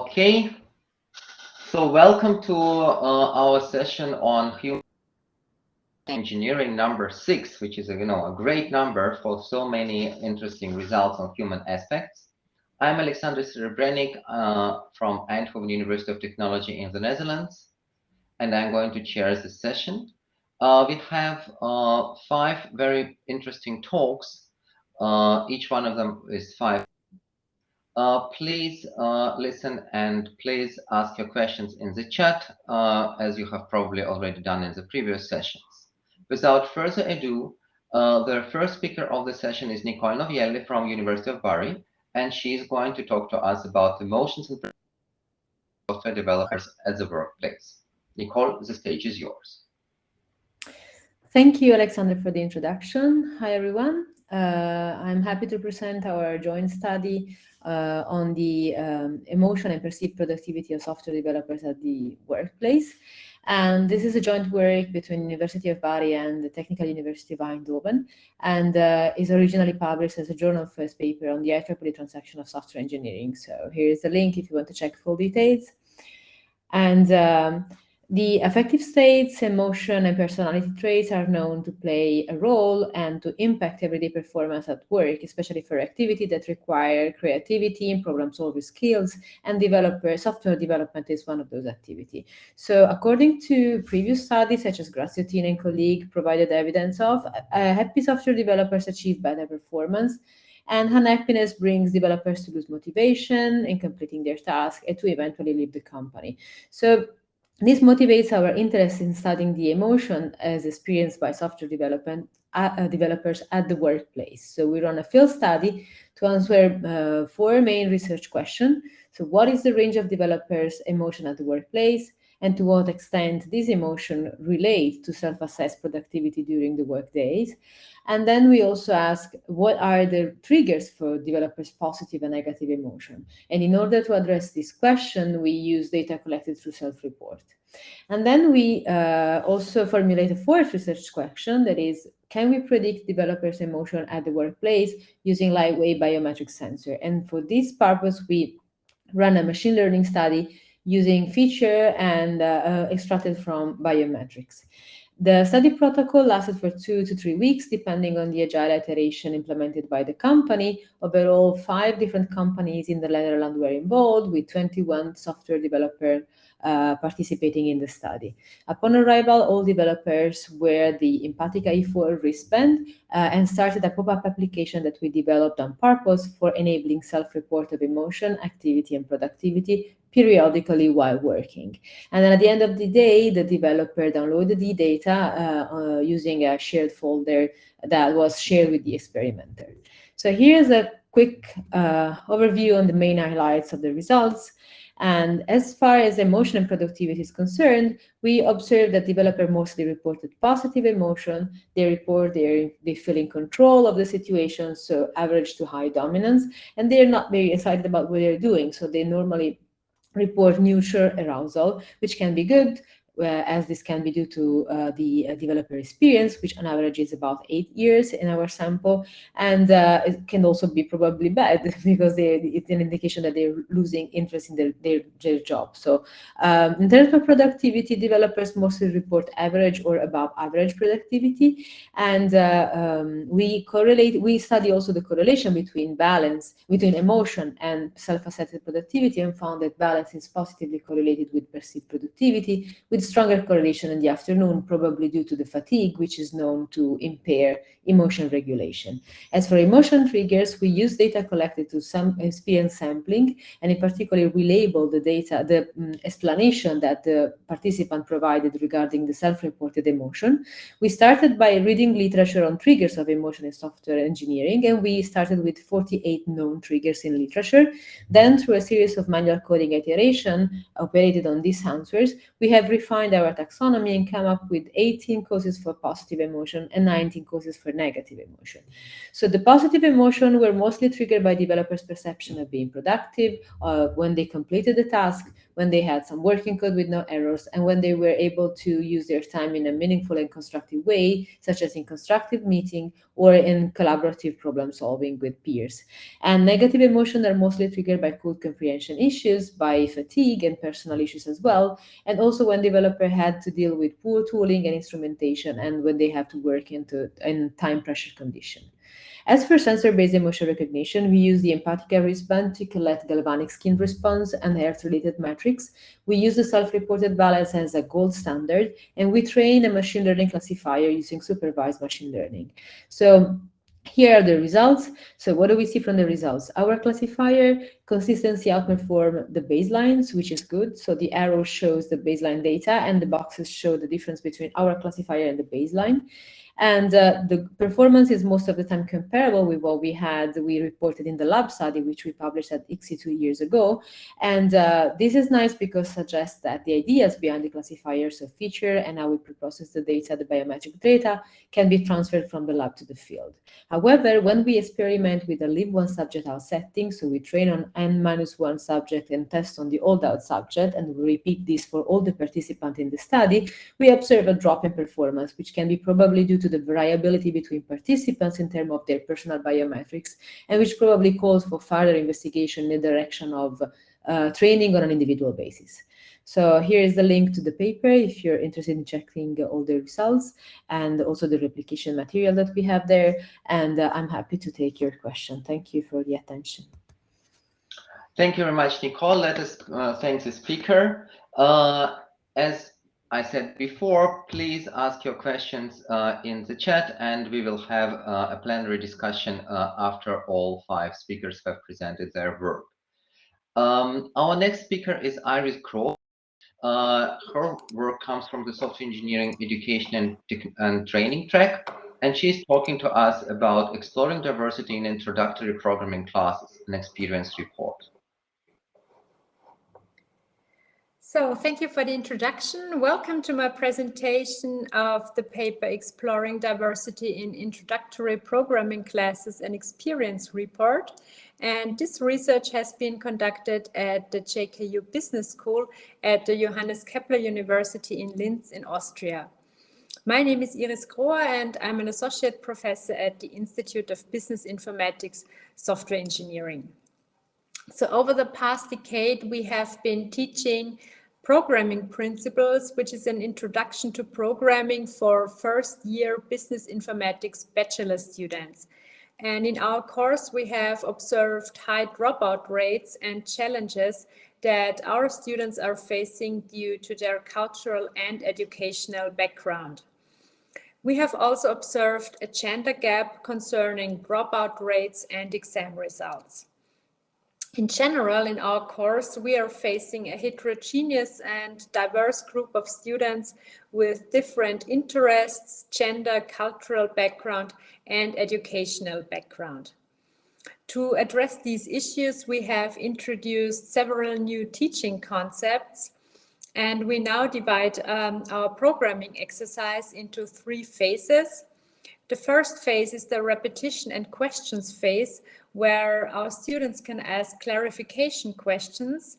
Okay, so welcome to our session on human engineering number 6, which is a great number for so many interesting results on human aspects. I'm Alexander Serebrennik from Eindhoven University of Technology in the Netherlands, and I'm going to chair this session. We have 5 very interesting talks. Each one of them is 5. Please listen and please ask your questions in the chat, as you have probably already done in the previous sessions. Without further ado, the first speaker of the session is Nicole Novielli from University of Bari, and she is going to talk to us about emotions and software developers at the workplace. Nicole, the stage is yours. Thank you, Alexander, for the introduction. Hi, everyone. I'm happy to present our joint study on the emotion and perceived productivity of software developers at the workplace. And this is a joint work between University of Bari and the Technical University of Eindhoven, and is originally published as a journal first paper on the IEEE transaction of software engineering. So here is the link if you want to check full details. And the affective states, emotion, and personality traits are known to play a role and to impact everyday performance at work, especially for activity that require creativity and problem-solving skills, and software development is one of those activities. So according to previous studies, such as Graziotin and colleague provided evidence of, happy software developers achieve better performance, and unhappiness brings developers to lose motivation in completing their task and to eventually leave the company. So this motivates our interest in studying the emotion as experienced by software developers at the workplace. So we run a field study to answer 4 main research questions. So what is the range of developers' emotion at the workplace? And to what extent these emotions relate to self-assessed productivity during the work days? And then we also ask, what are the triggers for developers' positive and negative emotion? And in order to address this question, we use data collected through self-report. And then we also formulate a 4th research question, that is, can we predict developers' emotion at the workplace using lightweight biometric sensor? And for this purpose, we run a machine learning study using feature and extracted from biometrics. The study protocol lasted for 2 to 3 weeks, depending on the agile iteration implemented by the company. Overall, 5 different companies in the Netherlands were involved, with 21 software developers participating in the study. Upon arrival, all developers wear the Empatica E4 wristband and started a pop-up application that we developed on purpose for enabling self-report of emotion, activity, and productivity periodically while working. And then at the end of the day, the developer downloaded the data using a shared folder that was shared with the experimenter. So here's a quick overview on the main highlights of the results. And as far as emotion and productivity is concerned, we observed that developers mostly reported positive emotion. They report they feel in control of the situation, so average to high dominance, and they're not very excited about what they're doing. So they normally report neutral arousal, which can be good, as this can be due to the developer experience, which on average is about 8 years in our sample. And it can also be probably bad because it's an indication that they're losing interest in their job. So in terms of productivity, developers mostly report average or above average productivity. And we study also the correlation between emotion and self-assessed productivity, and found that balance is positively correlated with perceived productivity, with stronger correlation in the afternoon, probably due to the fatigue, which is known to impair emotion regulation. As for emotion triggers, we use data collected to some experience sampling, and in particular, we label the data, the explanation that the participant provided regarding the self-reported emotion. We started by reading literature on triggers of emotion in software engineering, and we started with 48 known triggers in literature. Then, through a series of manual coding iteration operated on these answers, we have refined our taxonomy and come up with 18 causes for positive emotion and 19 causes for negative emotion. So the positive emotion were mostly triggered by developers' perception of being productive when they completed the task, when they had some working code with no errors, and when they were able to use their time in a meaningful and constructive way, such as in constructive meeting or in collaborative problem solving with peers. And negative emotions are mostly triggered by code comprehension issues, by fatigue and personal issues as well, and also when developer had to deal with poor tooling and instrumentation, and when they have to work in time pressure condition. As for sensor-based emotion recognition, we use the Empatica wristband to collect galvanic skin response and health-related metrics. We use the self-reported balance as a gold standard, and we train a machine learning classifier using supervised machine learning. So here are the results. So what do we see from the results? Our classifier consistency outperform the baselines, which is good. So the arrow shows the baseline data and the boxes show the difference between our classifier and the baseline. And the performance is most of the time comparable with what we reported in the lab study, which we published at ICSI 2 years ago. And this is nice because it suggests that the ideas behind the classifiers of feature and how we preprocess the data, the biometric data, can be transferred from the lab to the field. However, when we experiment with a leave one subject out setting, so we train on n-1 subject and test on the old out subject, and we repeat this for all the participants in the study, we observe a drop in performance, which can be probably due to the variability between participants in terms of their personal biometrics, and which probably calls for further investigation in the direction of training on an individual basis. So here is the link to the paper if you're interested in checking all the results, and also the replication material that we have there. And I'm happy to take your question. Thank you for the attention. Thank you very much, Nicole. Let us thank the speaker. As I said before, please ask your questions in the chat, and we will have a plenary discussion after all 5 speakers have presented their work. Our next speaker is Iris Crowe. Her work comes from the software engineering education and training track, and she's talking to us about exploring diversity in introductory programming classes, an experience report. So thank you for the introduction. Welcome to my presentation of the paper Exploring Diversity in Introductory Programming Classes, an Experience Report. And this research has been conducted at the JKU Business School at the Johannes Kepler University in Linz in Austria. My name is Iris Crowe and I'm an associate professor at the Institute of Business Informatics Software Engineering. So over the past decade, we have been teaching programming principles, which is an introduction to programming for first-year business informatics bachelor students. And in our course, we have observed high dropout rates and challenges that our students are facing due to their cultural and educational background. We have also observed a gender gap concerning dropout rates and exam results. In general, in our course, we are facing a heterogeneous and diverse group of students with different interests, gender, cultural background, and educational background. To address these issues, we have introduced several new teaching concepts, and we now divide our programming exercise into 3 phases. The first phase is the repetition and questions phase, where our students can ask clarification questions.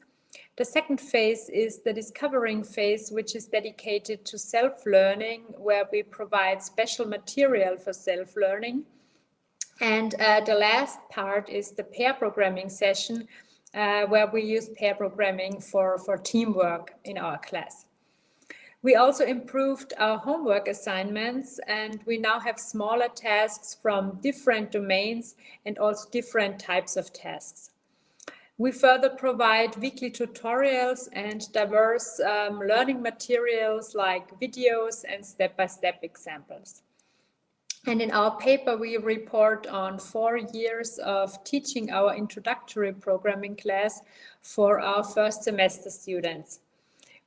The second phase is the discovering phase, which is dedicated to self-learning, where we provide special material for self-learning. And the last part is the pair programming session, where we use pair programming for teamwork in our class. We also improved our homework assignments, and we now have smaller tasks from different domains and also different types of tasks. We further provide weekly tutorials and diverse learning materials like videos and step-by-step examples. And in our paper, we report on 4 years of teaching our introductory programming class for our first semester students.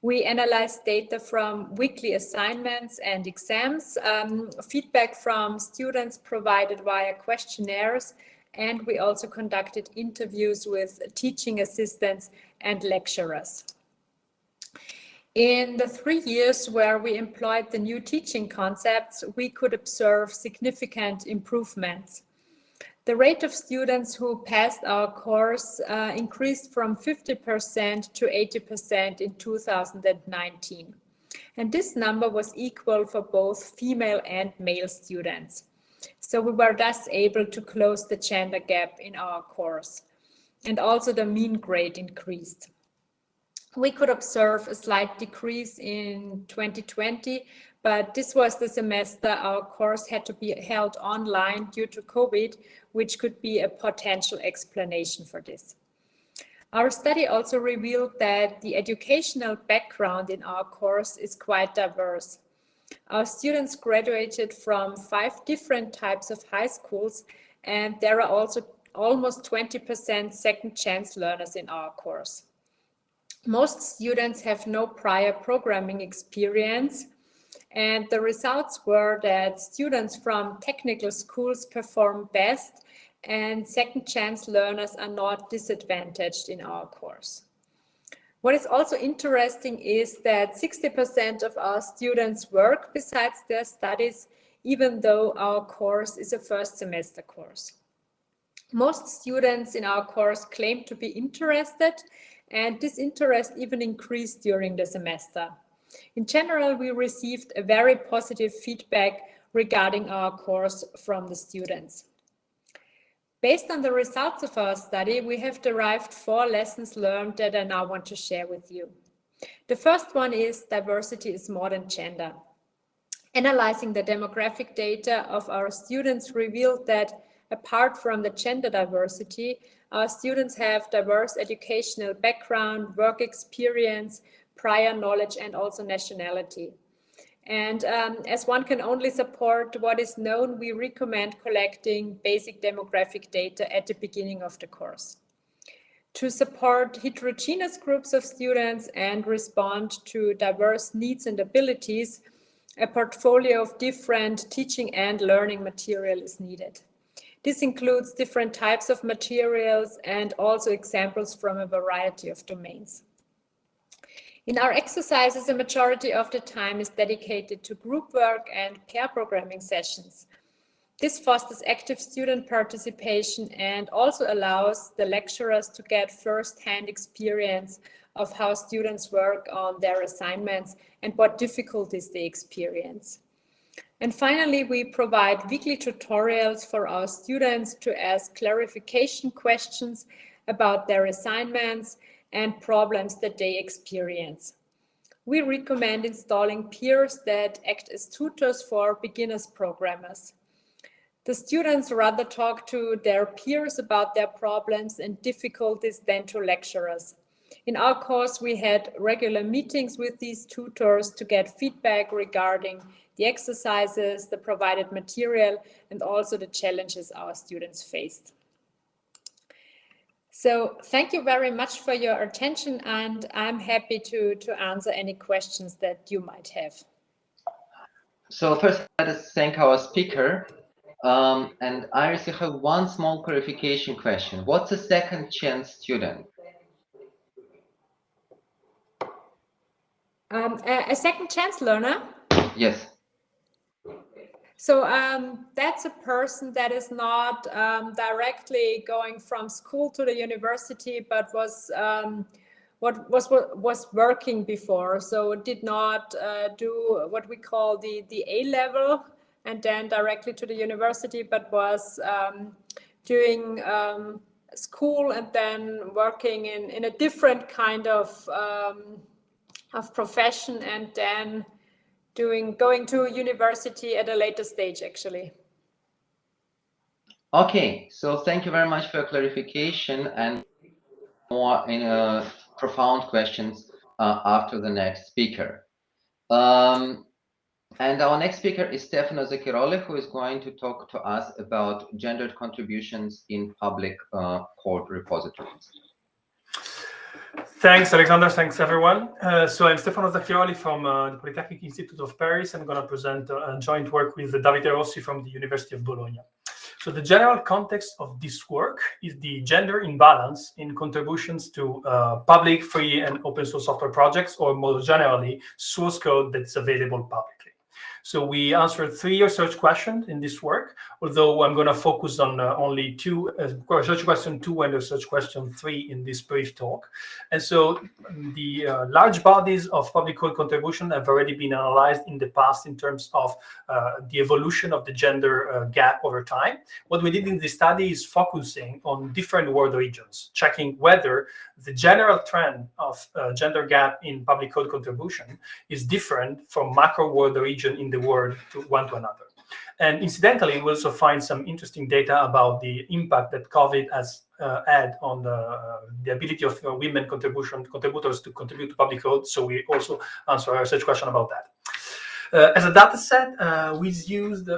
We analyze data from weekly assignments and exams, feedback from students provided via questionnaires, and we also conducted interviews with teaching assistants and lecturers. In the 3 years where we employed the new teaching concepts, we could observe significant improvements. The rate of students who passed our course increased from 50% to 80% in 2019. And this number was equal for both female and male students. So we were thus able to close the gender gap in our course. And also the mean grade increased. We could observe a slight decrease in 2020, but this was the semester our course had to be held online due to COVID, which could be a potential explanation for this. Our study also revealed that the educational background in our course is quite diverse. Our students graduated from 5 different types of high schools, and there are also almost 20% second chance learners in our course. Most students have no prior programming experience, and the results were that students from technical schools perform best, and second chance learners are not disadvantaged in our course. What is also interesting is that 60% of our students work besides their studies, even though our course is a first semester course. Most students in our course claim to be interested, and this interest even increased during the semester. In general, we received a very positive feedback regarding our course from the students. Based on the results of our study, we have derived 4 lessons learned that I now want to share with you. The first one is diversity is more than gender. Analyzing the demographic data of our students revealed that apart from the gender diversity, our students have diverse educational background, work experience, prior knowledge, and also nationality. And as one can only support what is known, we recommend collecting basic demographic data at the beginning of the course. To support heterogeneous groups of students and respond to diverse needs and abilities, a portfolio of different teaching and learning material is needed. This includes different types of materials and also examples from a variety of domains. In our exercises, a majority of the time is dedicated to group work and pair programming sessions. This fosters active student participation and also allows the lecturers to get first-hand experience of how students work on their assignments and what difficulties they experience. And finally, we provide weekly tutorials for our students to ask clarification questions about their assignments and problems that they experience. We recommend installing peers that act as tutors for beginners programmers. The students rather talk to their peers about their problems and difficulties than to lecturers. In our course, we had regular meetings with these tutors to get feedback regarding the exercises, the provided material, and also the challenges our students faced. So thank you very much for your attention, and I'm happy to answer any questions that you might have. So first, let us thank our speaker. And Iris, you have one small clarification question. What's a second chance student? A second chance learner? Yes. So that's a person that is not directly going from school to the university, but was working before. So did not do what we call the A level and then directly to the university, but was doing school and then working in a different kind of profession, and then going to university at a later stage, actually. Okay, so thank you very much for your clarification, and more profound questions after the next speaker. And our next speaker is Stefano Zaccheroli, who is going to talk to us about gendered contributions in public code repositories. Thanks, Alexander. Thanks, everyone. So I'm Stefano Zaccheroli from the Polytechnic Institute of Paris. I'm going to present a joint work with Davide Rossi from the University of Bologna. So the general context of this work is the gender imbalance in contributions to public, free, and open source software projects, or more generally, source code that's available publicly. So we answered 3 research questions in this work, although I'm going to focus on only 2, research question 2 and research question 3 in this brief talk. And so the large bodies of public code contribution have already been analyzed in the past in terms of the evolution of the gender gap over time. What we did in this study is focusing on different world regions, checking whether the general trend of gender gap in public code contribution is different from macro world region in the world to one to another. And incidentally, we also find some interesting data about the impact that COVID has had on the ability of women contributors to contribute to public code. So we also answer a research question about that. As a data set, we used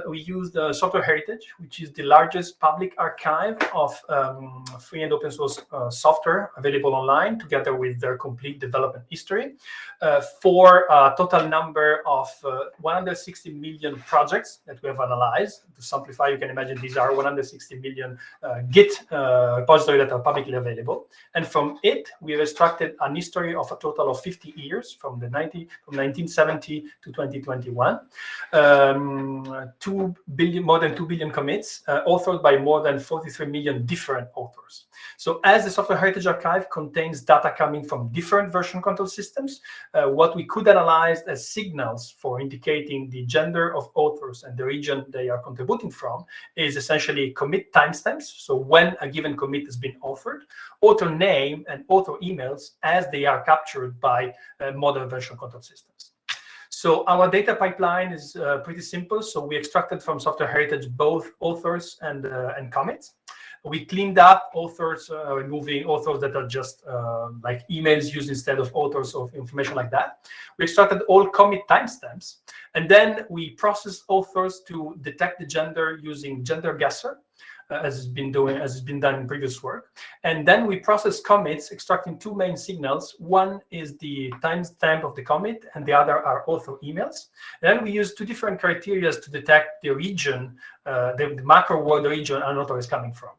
Software Heritage, which is the largest public archive of free and open source software available online, together with their complete development history, for a total number of 160 million projects that we have analyzed. To simplify, you can imagine these are 160 million Git repositories that are publicly available. And from it, we have extracted an history of a total of 50 years, from 1970 to 2021. More than 2 billion commits, authored by more than 43 million different authors. So as the Software Heritage Archive contains data coming from different version control systems, what we could analyze as signals for indicating the gender of authors and the region they are contributing from is essentially commit timestamps, so when a given commit has been authored, author name and author emails as they are captured by modern version control systems. So our data pipeline is pretty simple. So we extracted from Software Heritage both authors and commits. We cleaned up authors, removing authors that are just like emails used instead of authors of information like that. We extracted all commit timestamps, and then we processed authors to detect the gender using Gender Guesser, as it's been done in previous work. And then we process commits, extracting 2 main signals. One is the timestamp of the commit, and the other are author emails. And then we use 2 different criteria to detect the region, the macro world region an author is coming from.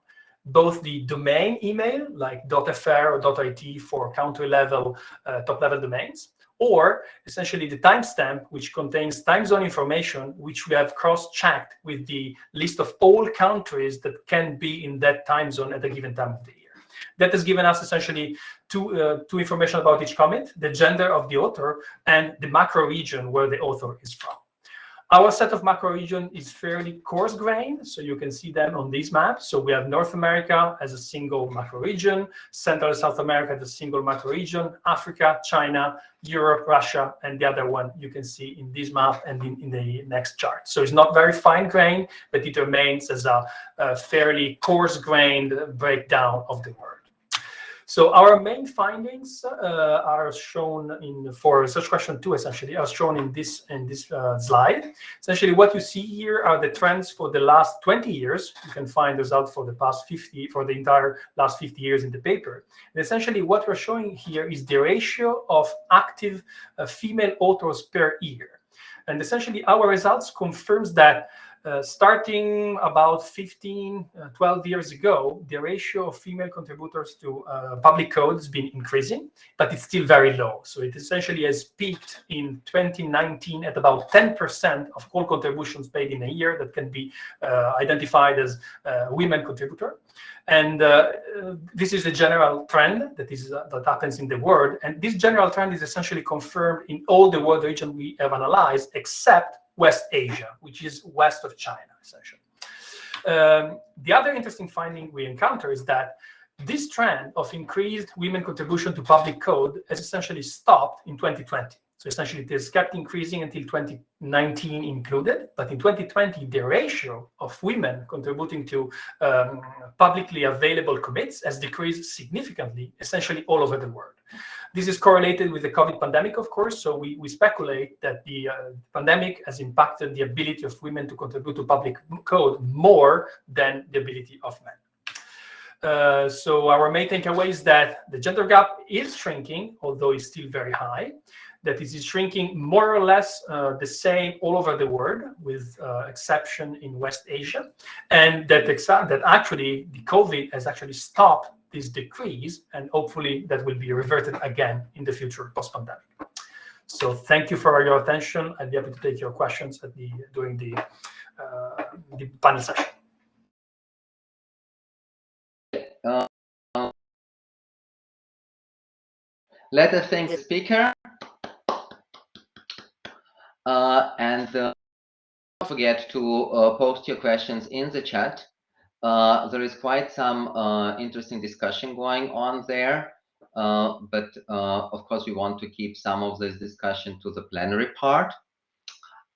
Both the domain email, like .fr or .it for country level, top level domains, or essentially the timestamp, which contains time zone information, which we have cross-checked with the list of all countries that can be in that time zone at a given time of the year. That has given us essentially two information about each commit, the gender of the author and the macro region where the author is from. Our set of macro region is fairly coarse-grained, so you can see them on these maps. So we have North America as a single macro region, Central and South America as a single macro region, Africa, China, Europe, Russia, and the other one you can see in this map and in the next chart. So it's not very fine-grained, but it remains as a fairly coarse-grained breakdown of the world. So our main findings are shown for research question 2, essentially, are shown in this slide. Essentially, what you see here are the trends for the last 20 years. You can find results for the past 50, for the entire last 50 years in the paper. And essentially, what we're showing here is the ratio of active female authors per year. And essentially, our results confirms that starting about 12 years ago, the ratio of female contributors to public code has been increasing, but it's still very low. So it essentially has peaked in 2019 at about 10% of all contributions paid in a year that can be identified as women contributor. And this is a general trend that happens in the world. And this general trend is essentially confirmed in all the world region we have analyzed, except West Asia, which is west of China, essentially. The other interesting finding we encounter is that this trend of increased women contribution to public code has essentially stopped in 2020. So essentially, it has kept increasing until 2019 included. But in 2020, the ratio of women contributing to publicly available commits has decreased significantly, essentially all over the world. This is correlated with the COVID pandemic, of course. So we speculate that the pandemic has impacted the ability of women to contribute to public code more than the ability of men. So our main takeaway is that the gender gap is shrinking, although it's still very high. That it is shrinking more or less the same all over the world, with exception in West Asia, and that actually the COVID has actually stopped this decrease, and hopefully that will be reverted again in the future post-pandemic. So thank you for your attention. I'll be happy to take your questions during the panel session. Let us thank the speaker. And don't forget to post your questions in the chat. There is quite some interesting discussion going on there. But of course, we want to keep some of this discussion to the plenary part.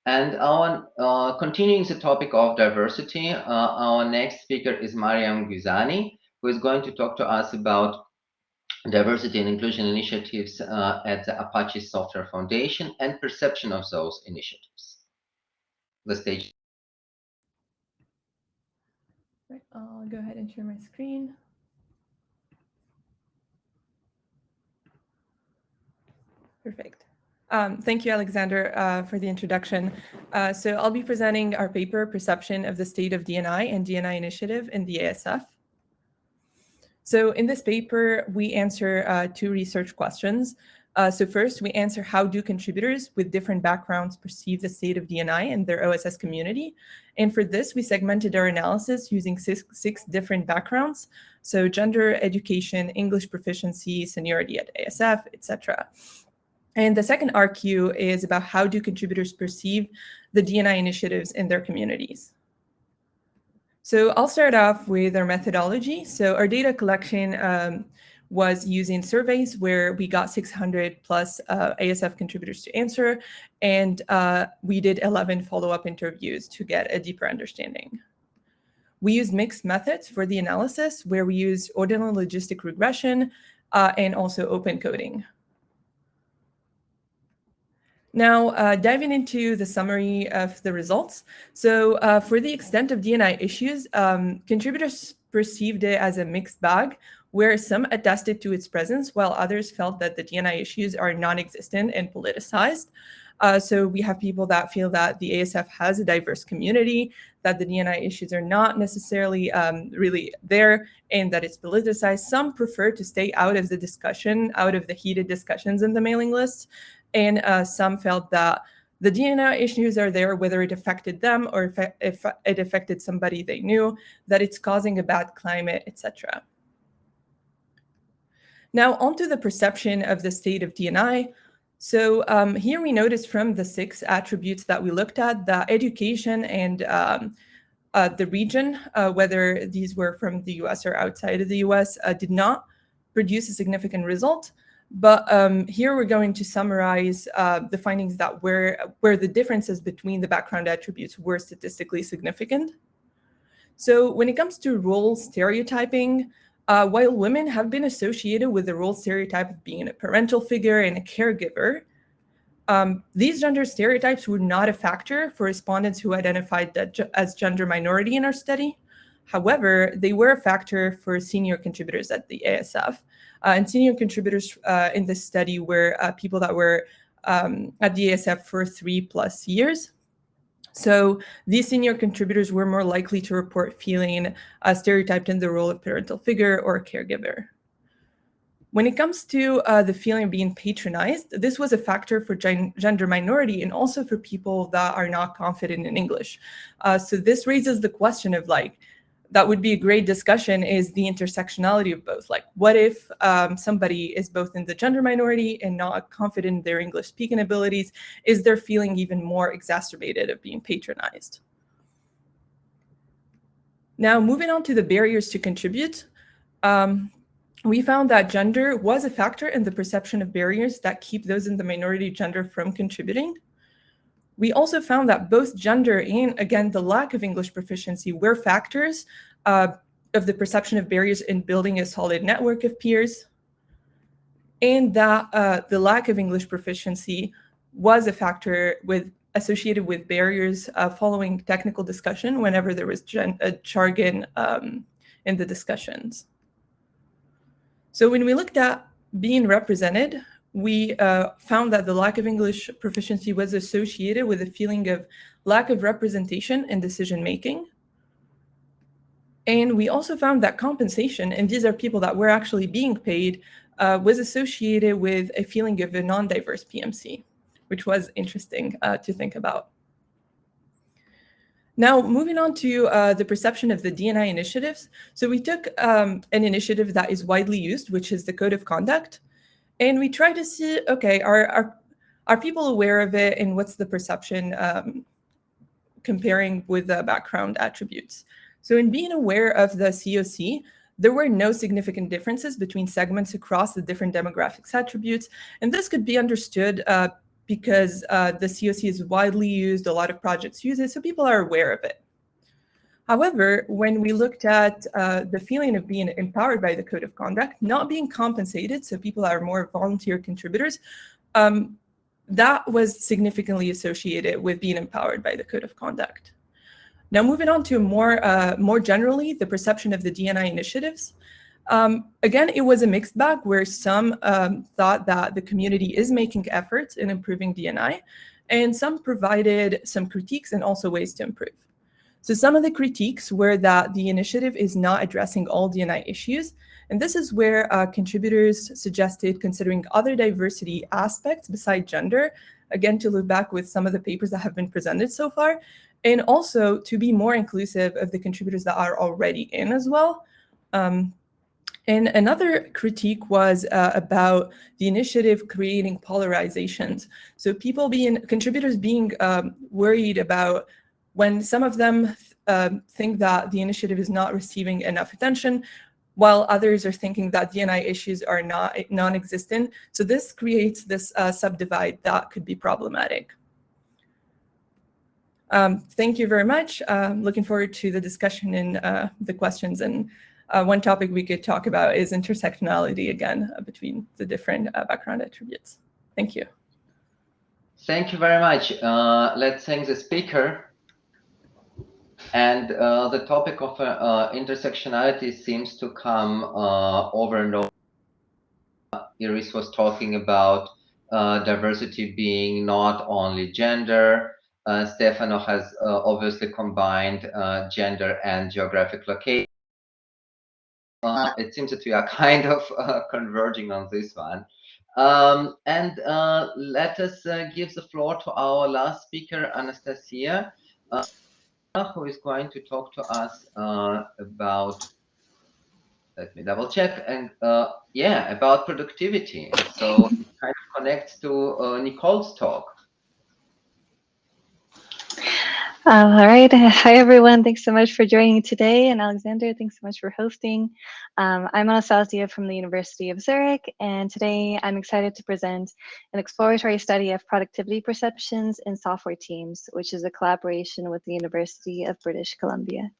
And our continuing the topic of diversity, our next speaker is Mariam Ghuzani, who is going to talk to us about diversity and inclusion initiatives at the Apache Software Foundation and perception of those initiatives. The stage. Right, I'll go ahead and share my screen. Perfect. Thank you, Alexander, for the introduction. So I'll be presenting our paper, Perception of the State of DNI and DNI Initiative in the ASF. So in this paper, we answer two research questions. So first, we answer how do contributors with different backgrounds perceive the state of DNI and their OSS community? And for this, we segmented our analysis using six different backgrounds. So gender, education, English proficiency, seniority at ASF, etc. And the second RQ is about how do contributors perceive the DNI initiatives in their communities. So I'll start off with our methodology. So our data collection was using surveys where we got 600 plus ASF contributors to answer, and we did 11 follow-up interviews to get a deeper understanding. We used mixed methods for the analysis where we used ordinal logistic regression and also open coding. Now, diving into the summary of the results. So for the extent of DNI issues, contributors perceived it as a mixed bag, where some attested to its presence, while others felt that the DNI issues are non-existent and politicized. So we have people that feel that the ASF has a diverse community, that the DNI issues are not necessarily really there, and that it's politicized. Some prefer to stay out of the discussion, out of the heated discussions in the mailing list. And some felt that the DNI issues are there, whether it affected them or if it affected somebody they knew, that it's causing a bad climate, etc. Now, onto the perception of the state of DNI. So here we noticed from the 6 attributes that we looked at, that education and the region, whether these were from the US or outside of the US, did not produce a significant result. But here we're going to summarize the findings that where the differences between the background attributes were statistically significant. So when it comes to role stereotyping, while women have been associated with the role stereotype of being a parental figure and a caregiver, these gender stereotypes were not a factor for respondents who identified as gender minority in our study. However, they were a factor for senior contributors at the ASF. And senior contributors in this study were people that were at the ASF for 3+ years. So these senior contributors were more likely to report feeling stereotyped in the role of parental figure or caregiver. When it comes to the feeling of being patronized, this was a factor for gender minority and also for people that are not confident in English. So this raises the question of that would be a great discussion, is the intersectionality of both. What if somebody is both in the gender minority and not confident in their English speaking abilities? Is their feeling even more exacerbated of being patronized? Now, moving on to the barriers to contribute, we found that gender was a factor in the perception of barriers that keep those in the minority gender from contributing. We also found that both gender and, again, the lack of English proficiency were factors of the perception of barriers in building a solid network of peers, and that the lack of English proficiency was a factor associated with barriers following technical discussion whenever there was jargon in the discussions. So when we looked at being represented, we found that the lack of English proficiency was associated with a feeling of lack of representation in decision-making. And we also found that compensation, and these are people that were actually being paid, was associated with a feeling of a non-diverse PMC. which was interesting to think about. Now, moving on to the perception of the D&I initiatives. So we took an initiative that is widely used, which is the Code of Conduct. And we tried to see, okay, are people aware of it, and what's the perception comparing with the background attributes? So in being aware of the COC, there were no significant differences between segments across the different demographics attributes. And this could be understood because the COC is widely used, a lot of projects use it, so people are aware of it. However, when we looked at the feeling of being empowered by the Code of Conduct, not being compensated, so people are more volunteer contributors, that was significantly associated with being empowered by the Code of Conduct. Now, moving on to more generally, the perception of the D&I initiatives. Again, it was a mixed bag where some thought that the community is making efforts in improving D&I, and some provided some critiques and also ways to improve. So some of the critiques were that the initiative is not addressing all D&I issues, and this is where contributors suggested considering other diversity aspects besides gender, again, to look back with some of the papers that have been presented so far, and also to be more inclusive of the contributors that are already in as well. And another critique was about the initiative creating polarizations. So contributors being worried about when some of them think that the initiative is not receiving enough attention, while others are thinking that D&I issues are non-existent. So this creates this subdivide that could be problematic. Thank you very much. Looking forward to the discussion and the questions. And one topic we could talk about is intersectionality again between the different background attributes. Thank you. Thank you very much. Let's thank the speaker. And the topic of intersectionality seems to come over and over. Iris was talking about diversity being not only gender. Stefano has obviously combined gender and geographic location. It seems that we are kind of converging on this one. And let us give the floor to our last speaker, Anastasia, who is going to talk to us about, let me double check, and yeah, about productivity. So it kind of connects to Nicole's talk. All right. Hi, everyone. Thanks so much for joining today. And Alexander, thanks so much for hosting. I'm Anastasia from the University of Zurich, and today I'm excited to present an exploratory study of productivity perceptions in software teams, which is a collaboration with the University of British Columbia.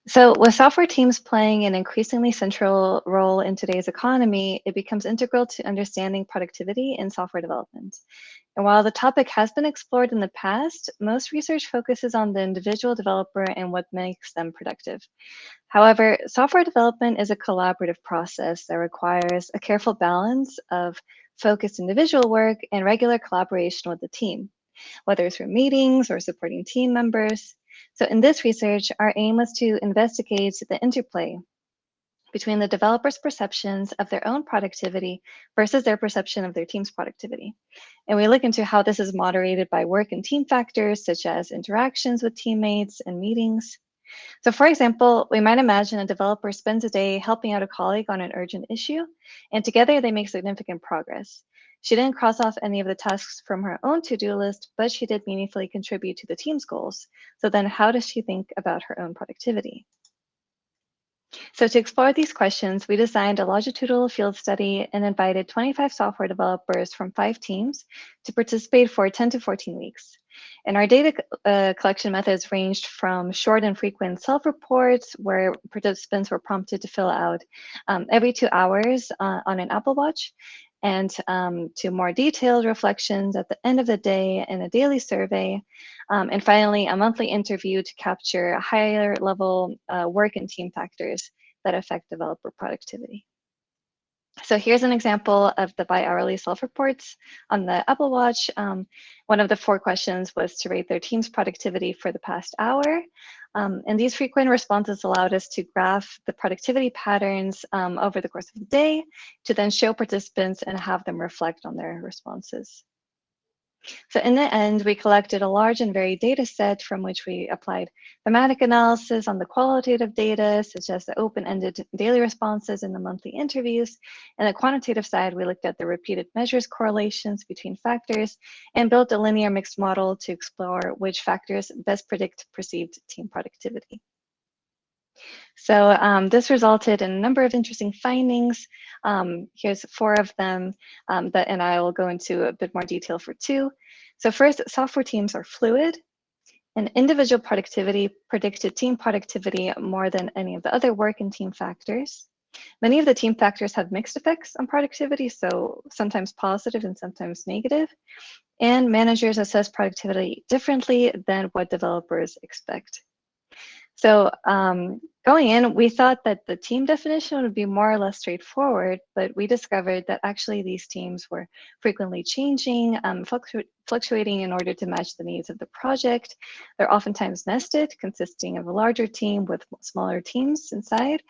So with software teams playing an increasingly central role in today's economy, it becomes integral to understanding productivity in software development. And while the topic has been explored in the past, most research focuses on the individual developer and what makes them productive. However, software development is a collaborative process that requires a careful balance of focused individual work and regular collaboration with the team, whether through meetings or supporting team members. So in this research, our aim was to investigate the interplay between the developer's perceptions of their own productivity versus their perception of their team's productivity. And we look into how this is moderated by work and team factors, such as interactions with teammates and meetings. So for example, we might imagine a developer spends a day helping out a colleague on an urgent issue, and together they make significant progress. She didn't cross off any of the tasks from her own to-do list, but she did meaningfully contribute to the team's goals. So then how does she think about her own productivity? So to explore these questions, we designed a longitudinal field study and invited 25 software developers from 5 teams to participate for 10 to 14 weeks. And our data collection methods ranged from short and frequent self-reports, where participants were prompted to fill out every 2 hours on an Apple Watch, and to more detailed reflections at the end of the day in a daily survey, and finally a monthly interview to capture higher level work and team factors that affect developer productivity. So here's an example of the bi-hourly self-reports on the Apple Watch. One of the 4 questions was to rate their team's productivity for the past hour. And these frequent responses allowed us to graph the productivity patterns over the course of the day to then show participants and have them reflect on their responses. So in the end, we collected a large and varied data set from which we applied thematic analysis on the qualitative data, such as the open-ended daily responses in the monthly interviews. And the quantitative side, we looked at the repeated measures correlations between factors and built a linear mixed model to explore which factors best predict perceived team productivity. So this resulted in a number of interesting findings. Here's 4 of them, and I will go into a bit more detail for 2. So first, software teams are fluid, and individual productivity predicted team productivity more than any of the other work and team factors. Many of the team factors have mixed effects on productivity, so sometimes positive and sometimes negative. And managers assess productivity differently than what developers expect. So going in, we thought that the team definition would be more or less straightforward, but we discovered that actually these teams were frequently changing, fluctuating in order to match the needs of the project. They're oftentimes nested, consisting of a larger team with smaller teams inside,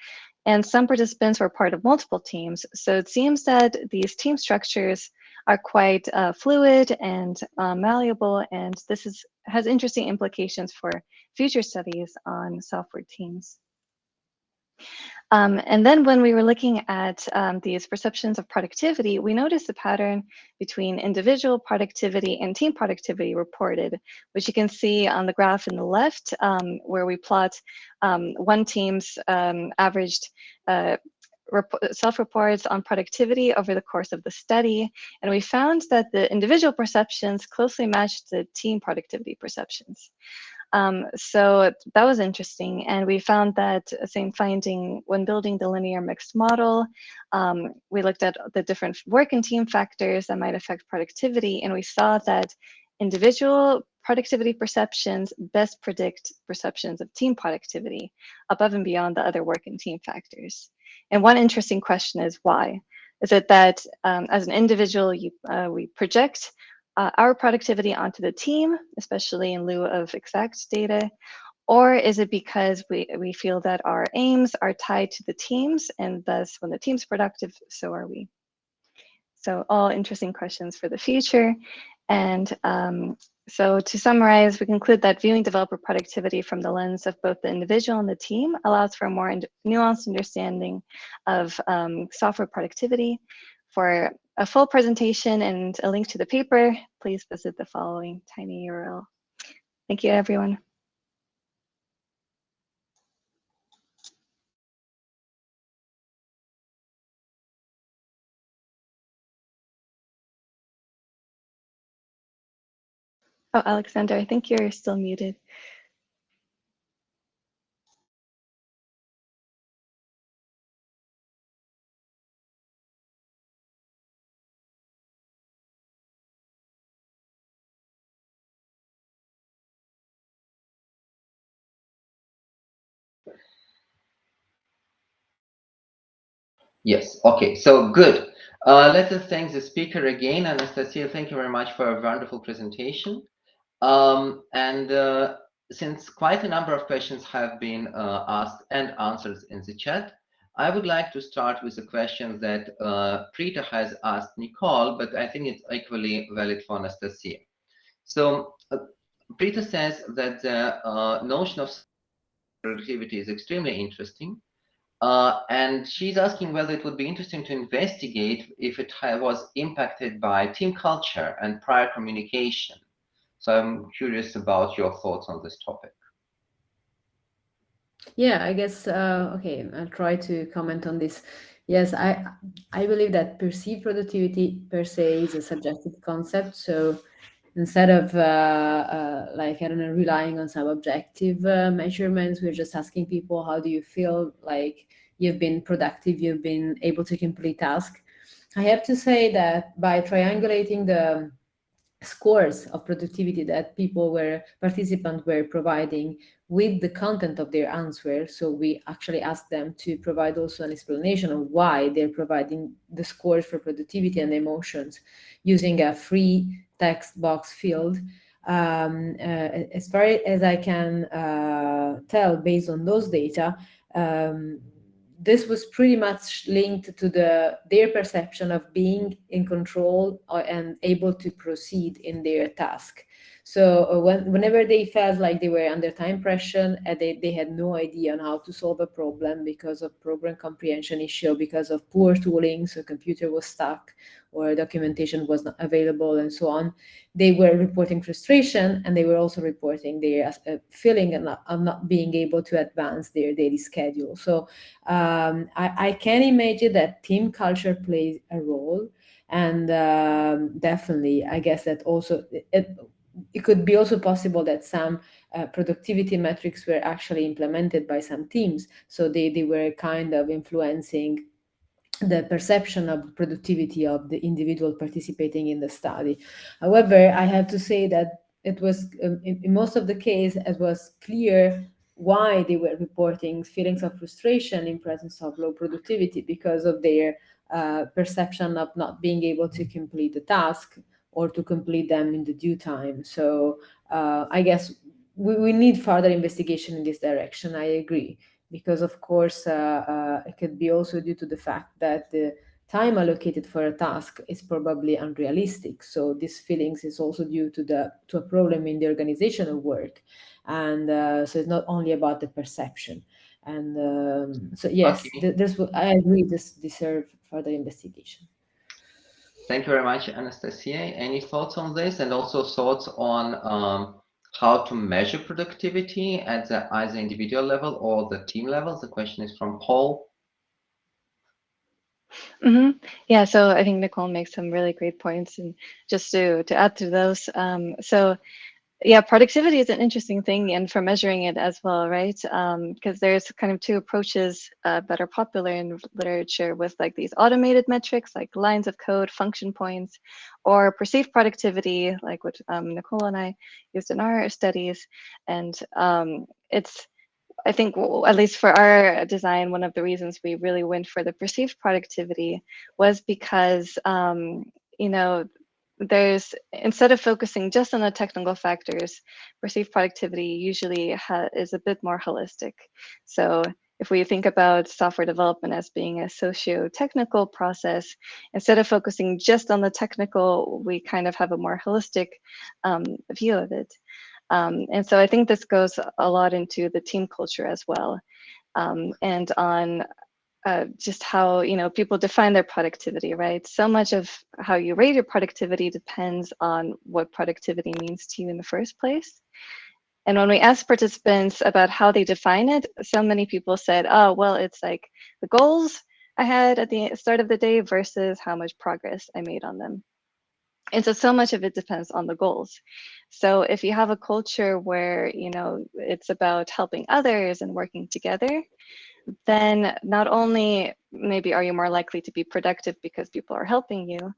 and some participants were part of multiple teams. So it seems that these team structures are quite fluid and malleable, and this has interesting implications for future studies on software teams. And then when we were looking at these perceptions of productivity, we noticed a pattern between individual productivity and team productivity reported, which you can see on the graph in the left, where we plot one team's averaged self-reports on productivity over the course of the study. And we found that the individual perceptions closely matched the team productivity perceptions. So that was interesting. And we found that same finding when building the linear mixed model. We looked at the different work and team factors that might affect productivity. And we saw that individual productivity perceptions best predict perceptions of team productivity above and beyond the other work and team factors. And one interesting question is why? Is it that as an individual, we project our productivity onto the team, especially in lieu of exact data? Or is it because we feel that our aims are tied to the teams, and thus when the team's productive, so are we? So all interesting questions for the future. And so to summarize, we conclude that viewing developer productivity from the lens of both the individual and the team allows for a more nuanced understanding of software productivity. For a full presentation and a link to the paper, please visit the following tiny URL. Thank you, everyone. Oh, Alexander, I think you're still muted. Yes, okay, so good. Let us thank the speaker again. Anastasia, thank you very much for a wonderful presentation. Since quite a number of questions have been asked and answered in the chat, I would like to start with a question that Preeta has asked Nicole, but I think it's equally valid for Anastasia. So Preeta says that the notion of productivity is extremely interesting. And she's asking whether it would be interesting to investigate if it was impacted by team culture and prior communication. So I'm curious about your thoughts on this topic. Yeah, I guess, okay, I'll try to comment on this. Yes, I believe that perceived productivity per se is a subjective concept. So instead of like, I don't know, relying on some objective measurements, we're just asking people, how do you feel like you've been productive, you've been able to complete tasks? I have to say that by triangulating the scores of productivity that participants were providing with the content of their answer. So we actually asked them to provide also an explanation of why they're providing the scores for productivity and emotions using a free text box field. As far as I can tell, based on those data, this was pretty much linked to their perception of being in control and able to proceed in their task. So whenever they felt like they were under time pressure and they had no idea on how to solve a problem because of program comprehension issue, because of poor tooling, so computer was stuck or documentation was not available and so on, they were reporting frustration, and they were also reporting their feeling of not being able to advance their daily schedule. So I can imagine that team culture plays a role, and definitely, I guess that also it could be also possible that some productivity metrics were actually implemented by some teams, so they were kind of influencing the perception of productivity of the individual participating in the study. However, I have to say that it was, in most of the case, it was clear why they were reporting feelings of frustration in presence of low productivity, because of their perception of not being able to complete the task or to complete them in the due time. So I guess we need further investigation in this direction. I agree, because of course it could be also due to the fact that the time allocated for a task is probably unrealistic. So these feelings is also due to a problem in the organization of work, and so it's not only about the perception. And so yes, I agree, this deserves further investigation. Thank you very much, Anastasia. Any thoughts on this, and also thoughts on how to measure productivity at the either individual level or the team level? The question is from Paul. Yeah, so I think Nicole makes some really great points, and just to add to those, so yeah, productivity is an interesting thing, and for measuring it as well, right? Because there's kind of two approaches that are popular in literature, with like these automated metrics, like lines of code, function points, or perceived productivity, like what Nicole and I used in our studies. And it's, I think, at least for our design, one of the reasons we really went for the perceived productivity was because, there's, instead of focusing just on the technical factors, perceived productivity usually is a bit more holistic. So if we think about software development as being a socio-technical process, instead of focusing just on the technical, we kind of have a more holistic view of it. And so I think this goes a lot into the team culture as well, and on just how people define their productivity, right? So much of how you rate your productivity depends on what productivity means to you in the first place. And when we asked participants about how they define it, so many people said, oh, well, it's like the goals I had at the start of the day versus how much progress I made on them. And so much of it depends on the goals. So if you have a culture where, it's about helping others and working together, then not only maybe are you more likely to be productive because people are helping you,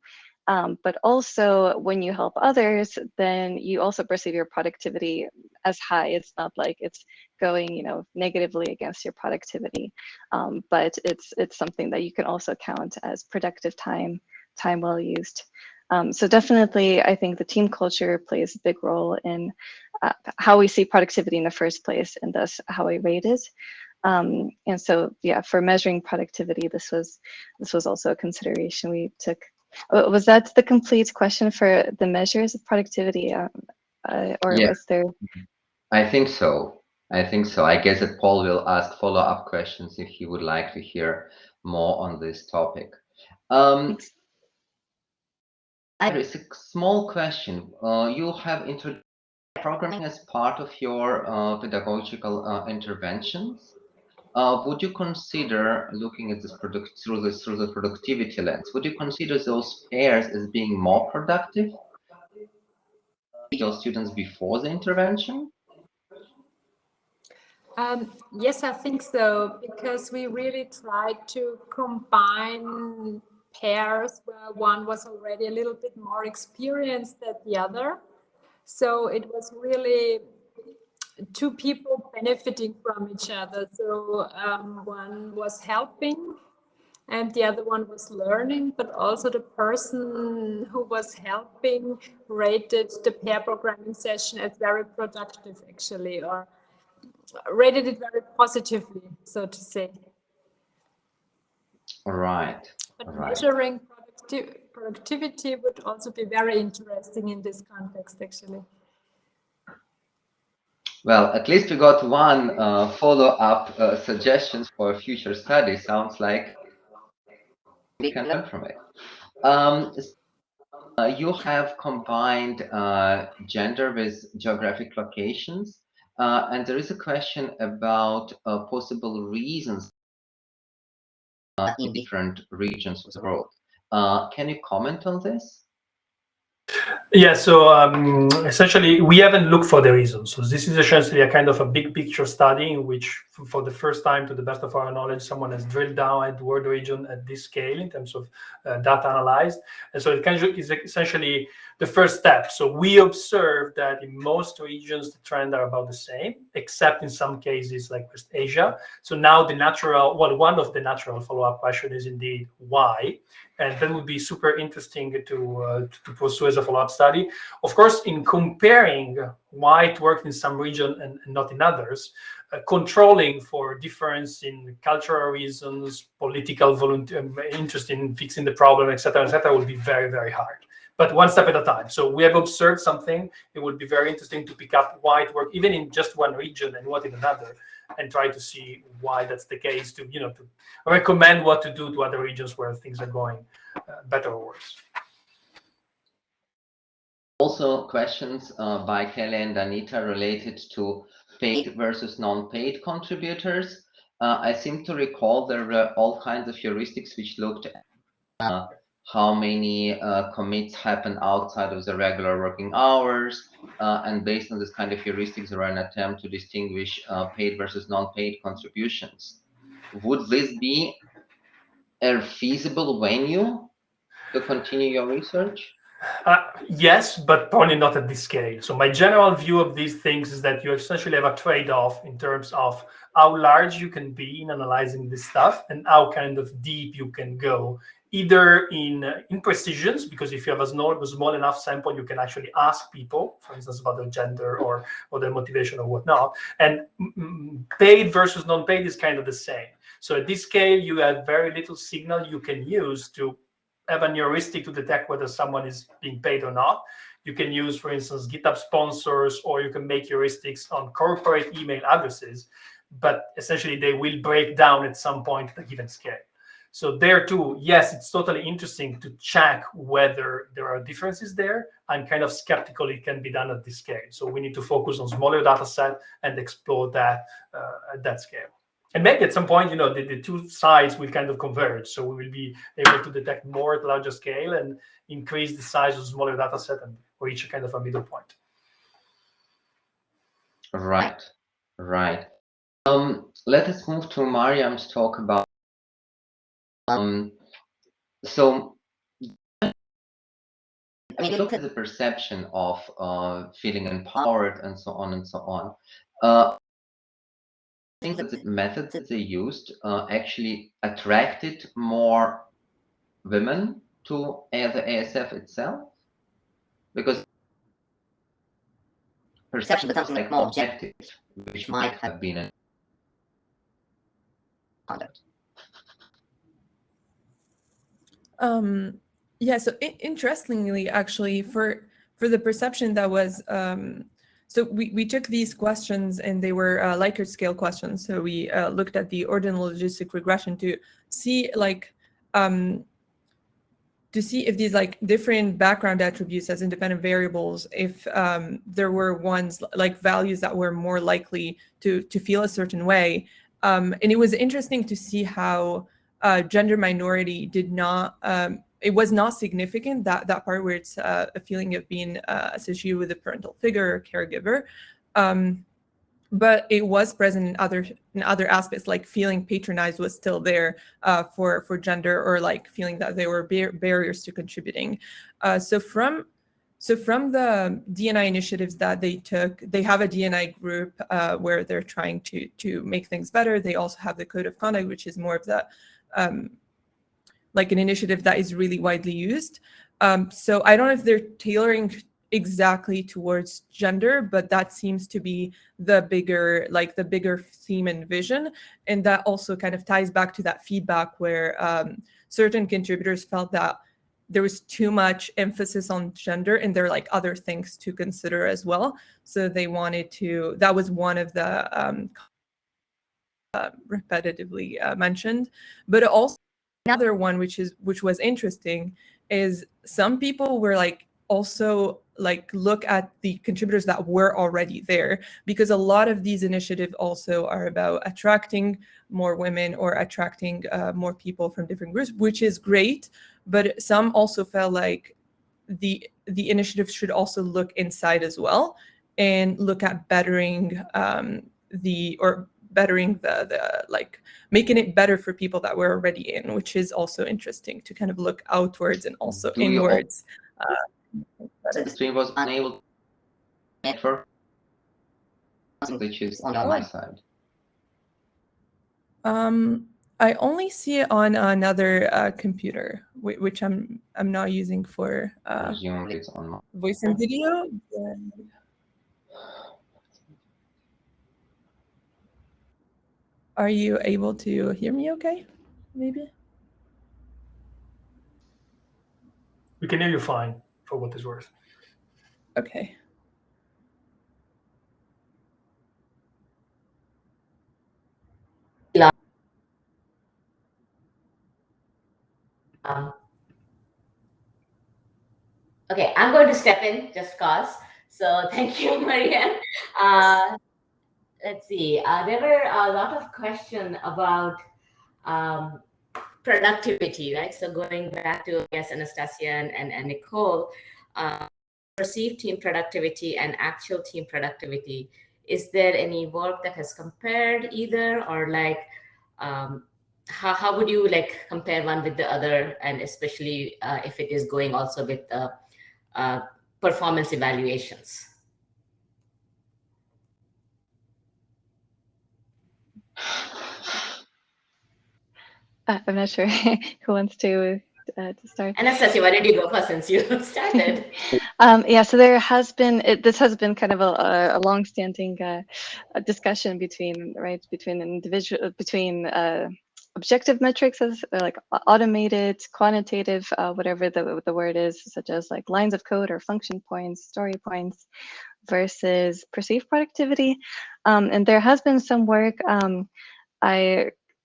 but also when you help others, then you also perceive your productivity as high. It's not like it's going, negatively against your productivity, but it's something that you can also count as productive time well used. So definitely, I think the team culture plays a big role in how we see productivity in the first place, and thus how we rate it. And so, yeah, for measuring productivity, this was also a consideration we took. Was that the complete question for the measures of productivity, or Yeah. was there? I think so. I guess that Paul will ask follow-up questions if he would like to hear more on this topic. Thanks. Iris, a small question. You have introduced programming as part of your pedagogical interventions. Would you consider looking at this through the productivity lens? Would you consider those pairs as being more productive? Your students before the intervention? Yes, I think so, because we really tried to combine pairs where one was already a little bit more experienced than the other. So it was really two people benefiting from each other. So one was helping and the other one was learning, but also the person who was helping rated the pair programming session as very productive, actually, or rated it very positively, so to say. Right. But Right. measuring productivity would also be very interesting in this context, actually. Well, at least we got one follow-up suggestions for a future study. Sounds like we can learn from it. You have combined gender with geographic locations, and there is a question about possible reasons in different regions of the world. Can you comment on this? Yeah, so essentially, we haven't looked for the reasons. So this is essentially a kind of a big picture study in which, for the first time, to the best of our knowledge, someone has drilled down at the world region at this scale in terms of data analyzed. And so it is essentially the first step. So we observed that in most regions, the trends are about the same, except in some cases like West Asia. So now one of the natural follow-up questions is indeed why. And that would be super interesting to pursue as a follow-up study. Of course, in comparing why it worked in some region and not in others, controlling for difference in cultural reasons, political interest in fixing the problem, et cetera, would be very, very hard. But one step at a time. So we have observed something. It would be very interesting to pick up why it worked, even in just one region and what in another, and try to see why that's the case, to recommend what to do to other regions where things are going better or worse. Also questions by Kelly and Anita related to paid versus non-paid contributors. I seem to recall there were all kinds of heuristics which looked at how many commits happen outside of the regular working hours. And based on this kind of heuristics, there were an attempt to distinguish paid versus non-paid contributions. Would this be a feasible venue to continue your research? Yes, but probably not at this scale. So my general view of these things is that you essentially have a trade-off in terms of how large you can be in analyzing this stuff and how kind of deep you can go, either in precisions, because if you have a small enough sample, you can actually ask people, for instance, about their gender or their motivation or whatnot. And paid versus non-paid is kind of the same. So at this scale, you have very little signal you can use to have a heuristic to detect whether someone is being paid or not. You can use, for instance, GitHub sponsors, or you can make heuristics on corporate email addresses, but essentially they will break down at some point at a given scale. So there too, yes, it's totally interesting to check whether there are differences there. I'm kind of skeptical it can be done at this scale. So we need to focus on smaller data set and explore that at that scale. And maybe at some point, the two sides will kind of converge. So we will be able to detect more at larger scale and increase the size of smaller data set and reach a kind of a middle point. Right. Let us move to Mariam's talk about so I mean, look at the perception of feeling empowered and so on and so on. I think that the methods that they used actually attracted more women to the ASF itself, because perception becomes like more objective, which might have been a conduct. Yeah, so interestingly, actually, for the perception that was, so we took these questions and they were Likert scale questions. So we looked at the ordinal logistic regression to see if these different background attributes as independent variables, if there were ones like values that were more likely to feel a certain way. And it was interesting to see how gender minority did not, it was not significant, that part where it's a feeling of being associated with a parental figure or caregiver. But it was present in other aspects, like feeling patronized was still there for gender, or feeling that there were barriers to contributing. So from the D&I initiatives that they took, they have a D&I group where they're trying to make things better. They also have the code of conduct, which is more of the an initiative that is really widely used. So I don't know if they're tailoring exactly towards gender, but that seems to be the bigger theme and vision. And that also kind of ties back to that feedback where certain contributors felt that there was too much emphasis on gender and there are like other things to consider as well. So they wanted to, that was one of the repetitively mentioned. But also another one which was interesting is some people were like also like look at the contributors that were already there, because a lot of these initiatives also are about attracting more women or attracting more people from different groups, which is great. But some also felt like the initiative should also look inside as well and look at bettering the like making it better for people that were already in, which is also interesting to kind of look outwards and also inwards. The stream was unable to which is on my side. I only see it on another computer, which I'm not using for Presumably it's on my voice and video. Are you able to hear me okay? Maybe? We can hear you fine, for what it's worth. Okay. Okay, I'm going to step in just cause. So thank you, Marianne. Let's see. There were a lot of questions about productivity, right? So going back to, yes, Anastasia and Nicole, perceived team productivity and actual team productivity. Is there any work that has compared either, or like how would you like compare one with the other, and especially if it is going also with performance evaluations? I'm not sure who wants to start. Anastasia, why did you go first since you started? Yeah, so there has been, this has been kind of a long-standing discussion between objective metrics as like automated, quantitative, whatever the word is, such as like lines of code or function points, story points, versus perceived productivity. And there has been some work.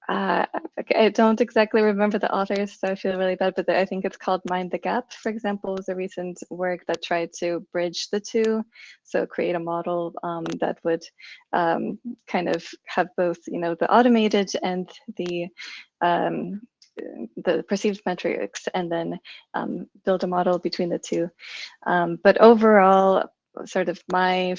I don't exactly remember the authors, so I feel really bad, but I think it's called Mind the Gap, for example, was a recent work that tried to bridge the two. So create a model that would kind of have both, the automated and the perceived metrics, and then build a model between the two. But overall, sort of my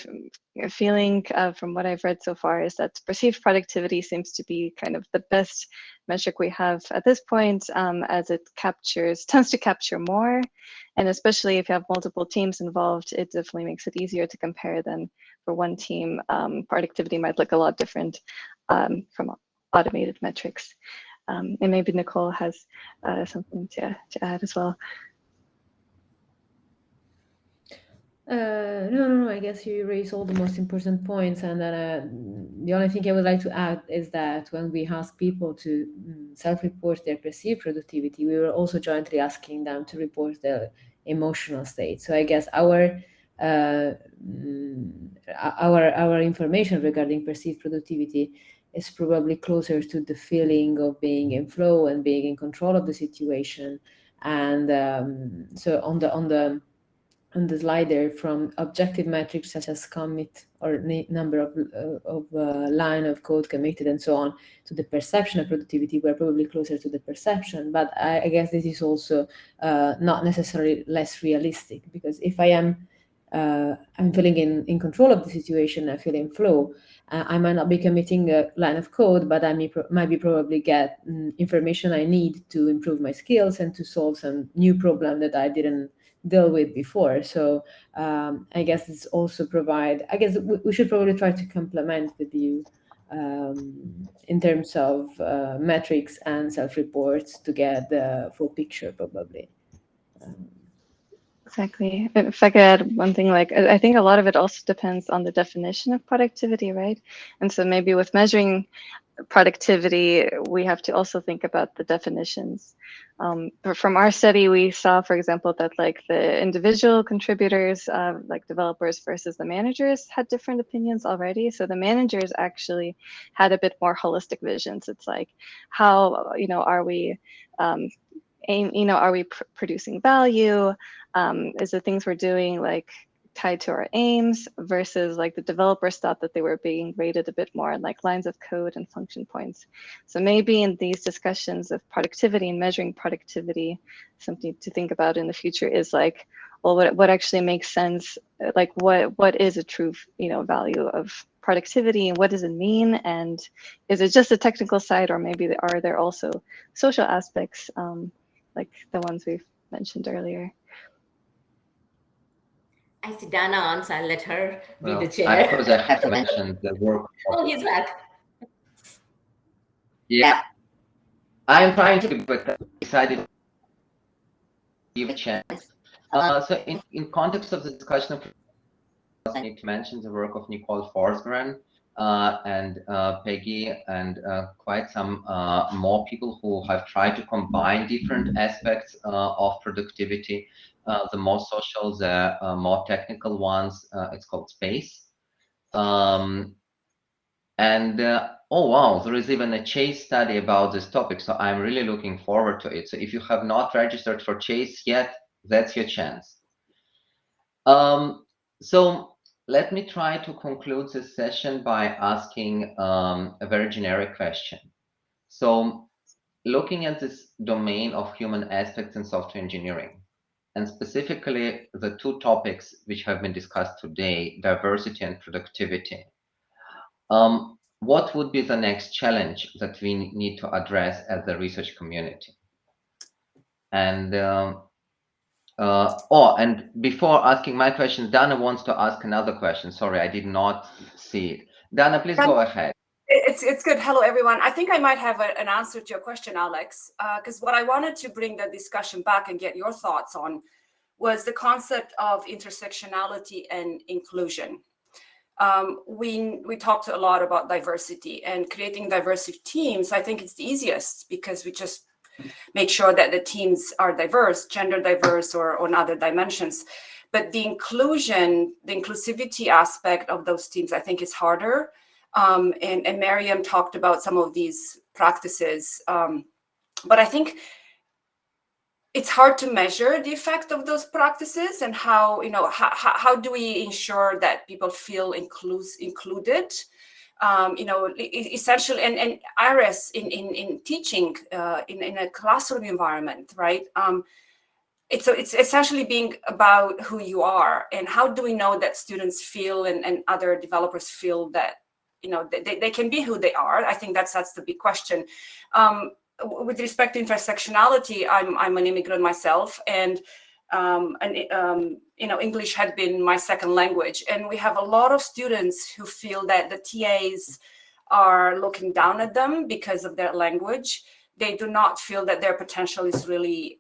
feeling from what I've read so far is that perceived productivity seems to be kind of the best metric we have at this point, as it tends to capture more. And especially if you have multiple teams involved, it definitely makes it easier to compare than for one team. Productivity might look a lot different from automated metrics. And maybe Nicole has something to add as well. No, I guess you raised all the most important points, and then the only thing I would like to add is that when we ask people to self-report their perceived productivity, we were also jointly asking them to report their emotional state. So I guess our information regarding perceived productivity is probably closer to the feeling of being in flow and being in control of the situation. And so on the slider, from objective metrics such as commit or number of line of code committed and so on, to the perception of productivity, we're probably closer to the perception. But I guess this is also not necessarily less realistic, because if I'm feeling in control of the situation, I feel in flow, I might not be committing a line of code, but I might probably get information I need to improve my skills and to solve some new problem that I didn't deal with before. So I guess it's also I guess we should probably try to complement the view in terms of metrics and self-reports to get the full picture, probably. Exactly. If I could add one thing, like I think a lot of it also depends on the definition of productivity, right? And so maybe with measuring productivity, we have to also think about the definitions. From our study, we saw, for example, that like the individual contributors, like developers versus the managers, had different opinions already. So the managers actually had a bit more holistic visions. It's like, how, are we are we producing value? Is the things we're doing like tied to our aims, versus like the developers thought that they were being rated a bit more on like lines of code and function points. So maybe in these discussions of productivity and measuring productivity, something to think about in the future is like, well, what actually makes sense? Like what is a true, value of productivity, and what does it mean? And is it just a technical side, or maybe are there also social aspects, like the ones we've mentioned earlier? I see Dana on, so I'll let her be the I chair. suppose I have to mention the work. Oh, he's back. Yeah, I'm trying to, but I decided to give a chance. So in context of the discussion, I need to mention the work of Nicole Forsgren and Peggy, and quite some more people who have tried to combine different aspects of productivity, the more social, the more technical ones. It's called SPACE. Oh wow, there is even a Chase study about this topic, so I'm really looking forward to it. So if you have not registered for Chase yet, that's your chance. So let me try to conclude this session by asking a very generic question. So looking at this domain of human aspects in software engineering, and specifically the two topics which have been discussed today, diversity and productivity, what would be the next challenge that we need to address as the research community? And and before asking my question, Dana wants to ask another question. Sorry, I did not see it. Dana, please go ahead. It's good. Hello, everyone. I think I might have an answer to your question, Alex, because what I wanted to bring the discussion back and get your thoughts on was the concept of intersectionality and inclusion. We talked a lot about diversity and creating diverse teams. I think it's the easiest because we just make sure that the teams are diverse, gender diverse, or on other dimensions. But the inclusivity aspect of those teams, I think, is harder. And Miriam talked about some of these practices, but I think it's hard to measure the effect of those practices and how do we ensure that people feel included? Essentially, and Iris in teaching in a classroom environment, right? It's essentially being about who you are, and how do we know that students feel and other developers feel that they can be who they are. I think that's the big question. With respect to intersectionality, I'm an immigrant myself, and English had been my second language, and we have a lot of students who feel that the TAs are looking down at them because of their language. They do not feel that their potential is really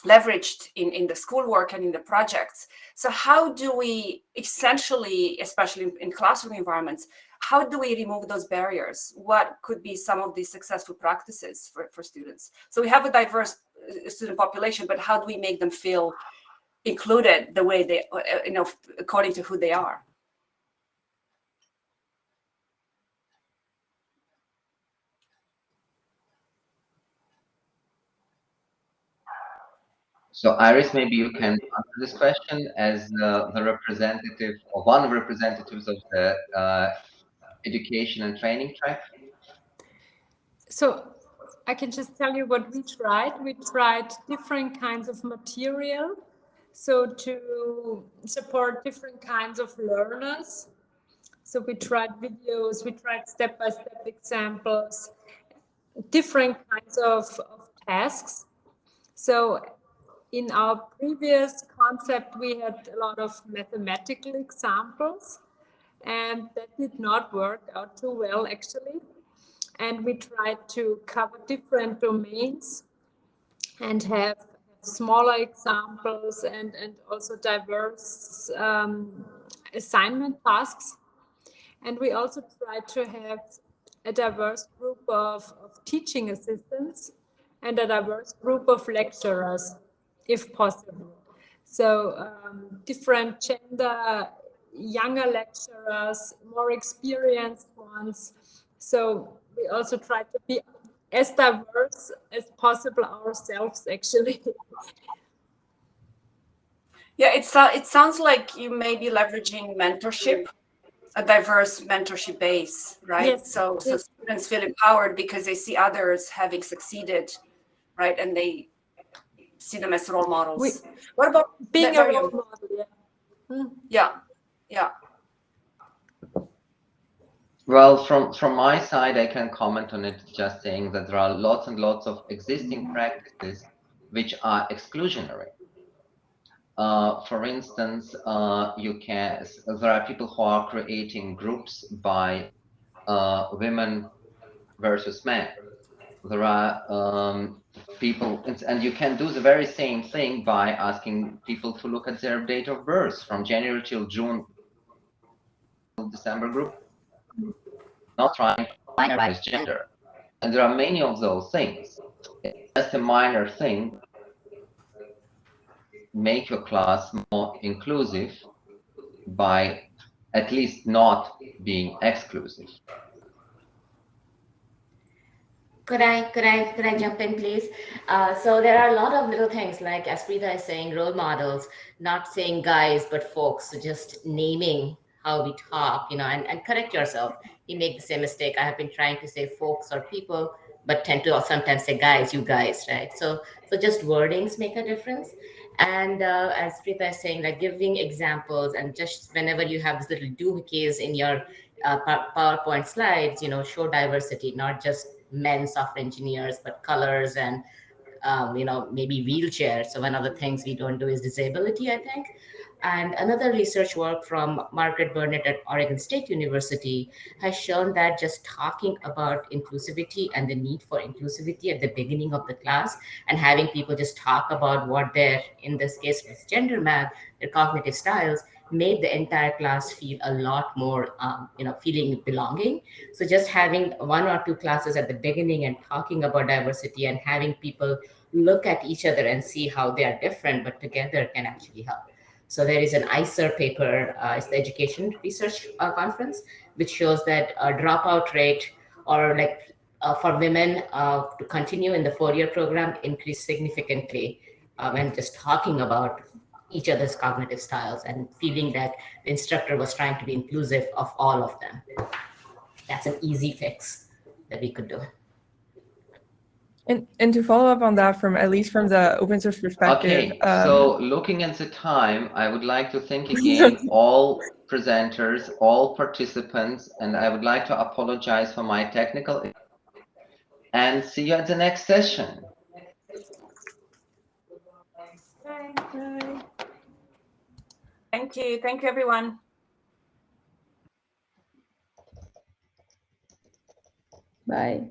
leveraged in the schoolwork and in the projects. So how do we essentially, especially in classroom environments, how do we remove those barriers? What could be some of these successful practices for students? So we have a diverse student population, but how do we make them feel included the way they, according to who they are? So Iris, maybe you can answer this question as the representative or one of the representatives of the education and training track. So I can just tell you what we tried. We tried different kinds of material, so to support different kinds of learners. So we tried videos, we tried step-by-step examples, different kinds of tasks. So in our previous concept, we had a lot of mathematical examples, and that did not work out too well, actually. And we tried to cover different domains and have smaller examples and also diverse assignment tasks. And we also try to have a diverse group of teaching assistants and a diverse group of lecturers, if possible. So different gender, younger lecturers, more experienced ones. So we also try to be as diverse as possible ourselves, actually. Yeah, it sounds like you may be leveraging mentorship, a diverse mentorship base, right? Yes. So students feel empowered because they see others having succeeded, right? And they see them as role models. What about being a Miriam? role model? Yeah. Well, from my side, I can comment on it just saying that there are lots and lots of existing practices which are exclusionary. For instance, there are people who are creating groups by women versus men. There are people, and you can do the very same thing by asking people to look at their date of birth from January till June, December group, not trying to binarize gender. And there are many of those things. It's just a minor thing. Make your class more inclusive by at least not being exclusive. Could I jump in, please? So there are a lot of little things, like as Preeta is saying, role models, not saying guys, but folks, so just naming how we talk, and correct yourself. You make the same mistake. I have been trying to say folks or people, but tend to sometimes say guys, you guys, right? So just wordings make a difference. And as Preeta is saying, like giving examples, and just whenever you have this little doohickeys in your PowerPoint slides, show diversity, not just men software engineers, but colors and maybe wheelchairs. So one of the things we don't do is disability, I think. And another research work from Margaret Burnett at Oregon State University has shown that just talking about inclusivity and the need for inclusivity at the beginning of the class, and having people just talk about what their, in this case, was gender math, their cognitive styles, made the entire class feel a lot more, feeling belonging. So just having one or two classes at the beginning and talking about diversity and having people look at each other and see how they are different, but together can actually help. So there is an ICER paper, it's the Education Research Conference, which shows that dropout rate, or for women to continue in the 4-year program, increased significantly when just talking about each other's cognitive styles and feeling that the instructor was trying to be inclusive of all of them. That's an easy fix that we could do. And to follow up on that, at least from the open source perspective. Okay, so looking at the time, I would like to thank again all presenters, all participants, and I would like to apologize for my technical, and see you at the next session. Bye. Thank you everyone. Bye.